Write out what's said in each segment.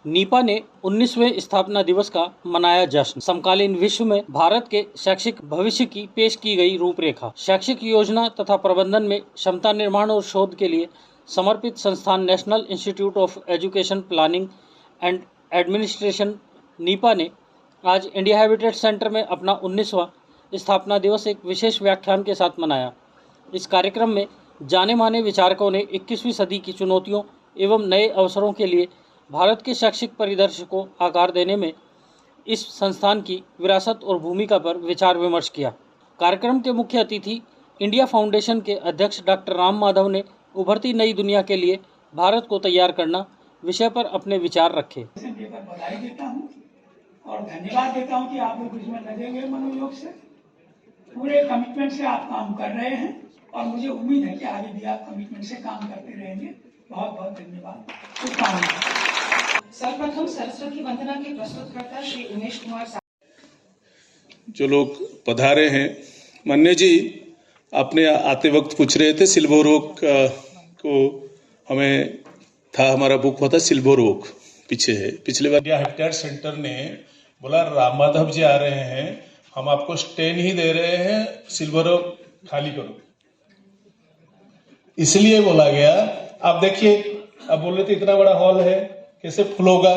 Nipah ने 19वें स्थापना दिवस का मनाया जश्न। समकालीन विश्व में भारत के शैक्षिक भविष्य की पेश की गई रूपरेखा, शैक्षिक योजना तथा प्रबंधन में क्षमता निर्माण और शोध के लिए समर्पित संस्थान national institute of education planning and administration Nipah ने आज इंडिया हैबिटेट सेंटर में अपना 19वां स्थापना दिवस एक विशेष व्याख्यान के साथ मनाया। इस कार्यक्रम में जाने माने विचारकों ने 21वीं सदी की चुनौतियों एवं नए अवसरों के लिए भारत के शैक्षिक परिदृश्य को आकार देने में इस संस्थान की विरासत और भूमिका पर विचार विमर्श किया। कार्यक्रम के मुख्य अतिथि इंडिया फाउंडेशन के अध्यक्ष डॉक्टर राम माधव ने उभरती नई दुनिया के लिए भारत को तैयार करना विषय पर अपने विचार रखे। बधाई देता हूँ और धन्यवाद देता हूँ कि आप लोग इसमें लगे हुए मनोयोग से, पूरे कमिटमेंट से आप काम कर रहे हैं और मुझे उम्मीद है कि आगे भी आप कमिटमेंट से काम करते रहेंगे। बहुत बहुत धन्यवाद। सर्वप्रथम सरस्वती वंदना के प्रस्तुतकर्ता श्री उमेश कुमार जो लोग पधारे हैं। मन्ने जी, आपने आते वक्त पूछ रहे थे सिल्वर ओक को, हमें था, हमारा बुक हुआ था सिल्वर ओक, पीछे है। पिछले बार इंडिया हैबिटेट सेंटर ने बोला राम माधव जी आ रहे हैं, हम आपको स्टे नहीं दे रहे हैं, सिल्वर ओक खाली करो, इसलिए बोला गया। आप देखिए, अब बोल रहे थे इतना बड़ा हॉल है, कैसे फुल होगा।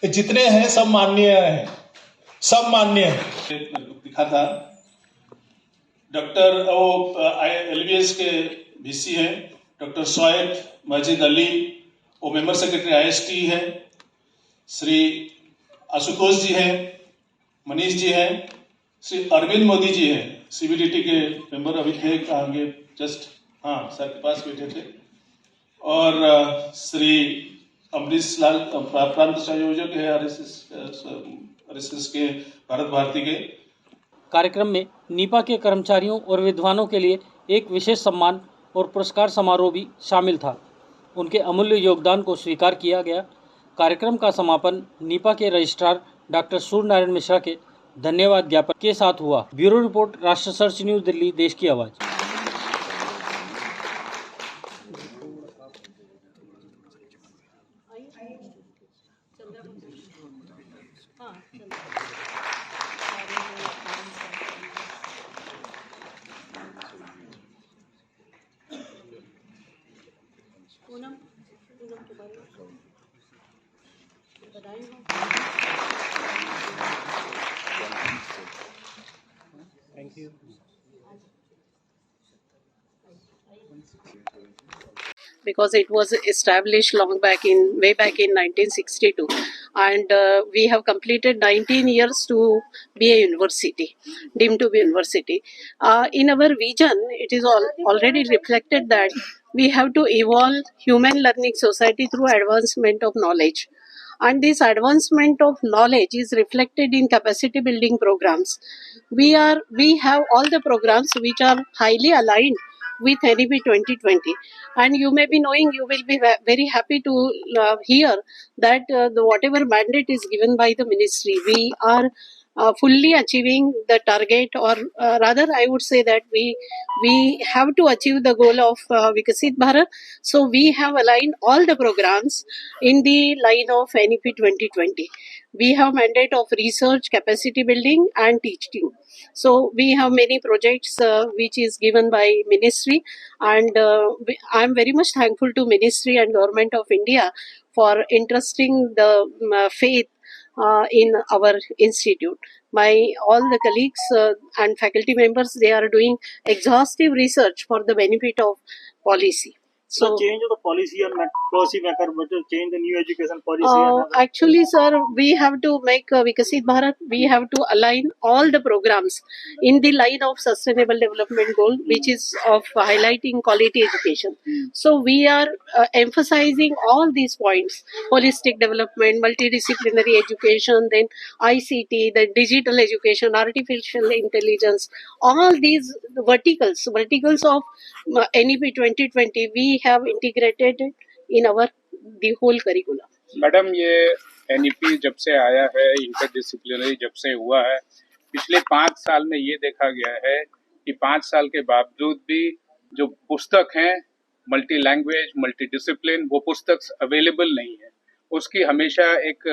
जितने हैं सब माननीय हैं, सब मान्य है। दिखा था डॉक्टर LBS के VC हैं, डॉक्टर शोएब मजिद अली, वो मेंबर सेक्रेटरी IST है, श्री आशुतोष जी हैं, मनीष जी हैं, श्री अरविंद मोदी जी हैं, CBDT के मेंबर अभी थे, कहेंगे जस्ट, हाँ सर के पास बैठे थे, और श्री अमरीश लाल प्रांत संयोजक है RSS के भारत भारती के। कार्यक्रम में नीपा के कर्मचारियों और विद्वानों के लिए एक विशेष सम्मान और पुरस्कार समारोह भी शामिल था। उनके अमूल्य योगदान को स्वीकार किया गया। कार्यक्रम का समापन नीपा के रजिस्ट्रार डॉक्टर सूर्य नारायण मिश्रा के धन्यवाद ज्ञापन के साथ हुआ। ब्यूरो रिपोर्ट, राष्ट्र सर्च न्यूज़, दिल्ली, देश की आवाज़। Thank you. Because it was established way back in 1962, and we have completed 19 years to be a university, deemed to be university. In our vision, it is already reflected that we have to evolve human learning society through advancement of knowledge. And this advancement of knowledge is reflected in capacity building programs. We have all the programs which are highly aligned with NEP 2020, and you may be knowing, you will be very happy to hear that whatever mandate is given by the ministry, we are fully achieving the target, or rather I would say that we have to achieve the goal of Vikasit Bharat. So we have aligned all the programs in the line of NEP 2020. We have mandate of research, capacity building and teaching. So we have many projects which is given by ministry, and I am very much thankful to ministry and government of India for entrusting the faith in our institute. All the colleagues and faculty members, they are doing exhaustive research for the benefit of policy. So change of the policy and policy maker, but change the new education policy. Actually, sir, we have to make Vikasit Bharat. We have to align all the programs in the line of sustainable development goal, which is of highlighting quality education. So we are emphasizing all these points: holistic development, multidisciplinary education, then ICT, the digital education, artificial intelligence, all these verticals of NEP 2020, we have integrated it in our the whole curriculum. Madam, ये NEP जब से आया है, interdisciplinary जब से हुआ है, पिछले 5 साल में ये देखा गया है कि 5 साल के बावजूद भी जो पुस्तक हैं, मल्टी लैंग्वेज, मल्टी डिसिप्लिन, वो पुस्तक अवेलेबल नहीं है। उसकी हमेशा एक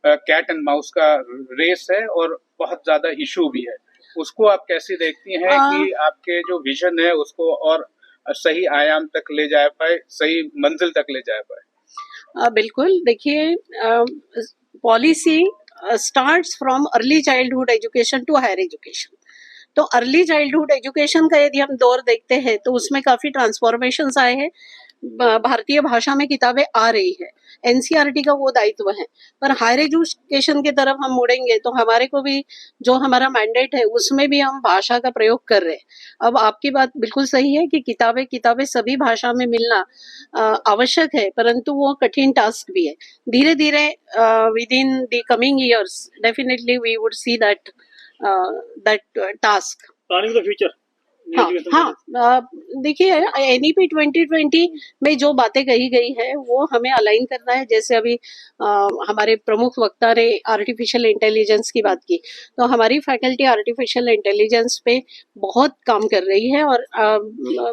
कैट एंड माउस का रेस है और बहुत ज्यादा इशू भी है। उसको आप कैसे देखती हैं कि आपके जो विजन है उसको और सही आयाम तक ले जा पाए, सही मंजिल तक ले जा पाए? बिल्कुल, देखिए, policy starts from early childhood education to higher education. तो अर्ली चाइल्डहुड एजुकेशन का यदि हम दौर देखते हैं तो उसमें काफी ट्रांसफॉर्मेशंस आए हैं। भारतीय भाषा में किताबें आ रही है, एनसीईआरटी का वो दायित्व है, पर हायर एजुकेशन की तरफ हम मुड़ेंगे तो हमारे को भी जो हमारा मैंडेट है उसमें भी हम भाषा का प्रयोग कर रहे हैं। अब आपकी बात बिल्कुल सही है कि किताबें सभी भाषा में मिलना आवश्यक है, परंतु वो कठिन टास्क भी है। धीरे धीरे within the coming years definitely we would see that task. Planning the future. हाँ, देखिए, एनईपी 2020 में जो बातें कही गई है वो हमें अलाइन करना है। जैसे अभी हमारे प्रमुख वक्ता ने आर्टिफिशियल इंटेलिजेंस की बात की, तो हमारी फैकल्टी आर्टिफिशियल इंटेलिजेंस पे बहुत काम कर रही है और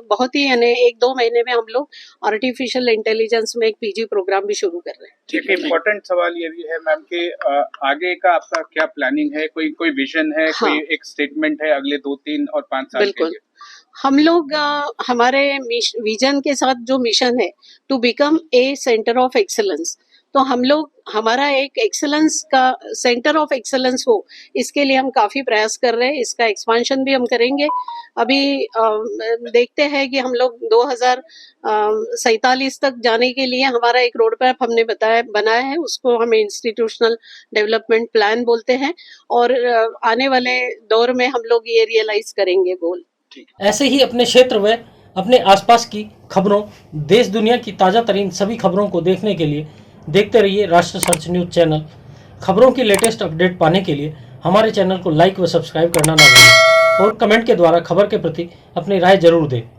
बहुत ही यानी 1-2 महीने में हम लोग आर्टिफिशियल इंटेलिजेंस में एक पीजी प्रोग्राम भी शुरू कर रहे हैं। ठीक है, इम्पोर्टेंट सवाल ये भी है मैम कि आगे का आपका क्या प्लानिंग है? कोई विजन है? हाँ, कोई एक स्टेटमेंट है अगले 2, 3 और 5 साल के बिल्कुल। लिए? हम लोग हमारे विजन के साथ जो मिशन है to become a centre of excellence, तो हम लोग हमारा एक एक्सेलेंस का सेंटर ऑफ एक्सेलेंस हो, इसके लिए हम काफी प्रयास कर रहे हैं। इसका एक्सपांशन भी हम करेंगे। अभी देखते हैं कि हम लोग 2047 तक जाने के लिए हमारा एक रोड मैप हमने बनाया है, उसको हम इंस्टीट्यूशनल डेवलपमेंट प्लान बोलते हैं और आने वाले दौर में हम लोग ये रियलाइज करेंगे गोल। ऐसे ही अपने क्षेत्र व अपने आसपास की खबरों, देश दुनिया की ताज़ा तरीन सभी खबरों को देखने के लिए देखते रहिए राष्ट्र सर्च न्यूज़ चैनल। खबरों की लेटेस्ट अपडेट पाने के लिए हमारे चैनल को लाइक व सब्सक्राइब करना ना भूलें और कमेंट के द्वारा खबर के प्रति अपनी राय जरूर दें।